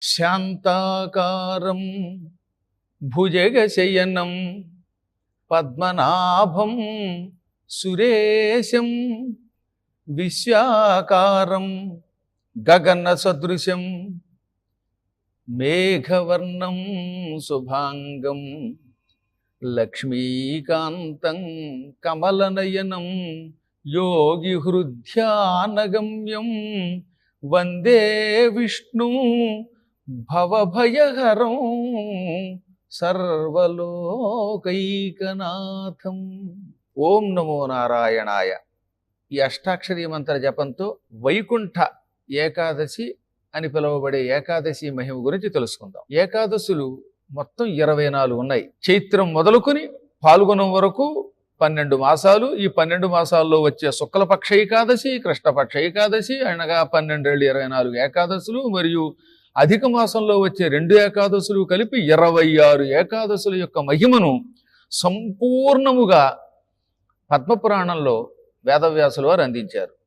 శాంతాకారం భుజగశయనం పద్మనాభం సురేశం విశ్వాకారం గగన సదృశం మేఘవర్ణం శుభాంగం లక్ష్మీకాంతం కమలనయనం యోగి హృద్యానగమ్యం వందే విష్ణు భవభయహరం సర్వలోకైకనాథం. ఓం నమో నారాయణాయ. ఈ అష్టాక్షరీ మంత్ర జపంతో వైకుంఠ ఏకాదశి అని పిలువబడే ఏకాదశి మహిమ గురించి తెలుసుకుందాం. ఏకాదశులు మొత్తం 24 ఉన్నాయి. చైత్రం మొదలుకొని పాల్గొనం వరకు 12 మాసాలు. ఈ 12 మాసాల్లో వచ్చే శుక్లపక్ష ఏకాదశి, కృష్ణపక్ష ఏకాదశి అనగా 12 ఏకాదశులు మరియు అధిక మాసంలో వచ్చే 2 ఏకాదశులు కలిపి 26 ఏకాదశుల యొక్క మహిమను సంపూర్ణముగా పద్మపురాణంలో వేదవ్యాసుల వారు అందించారు.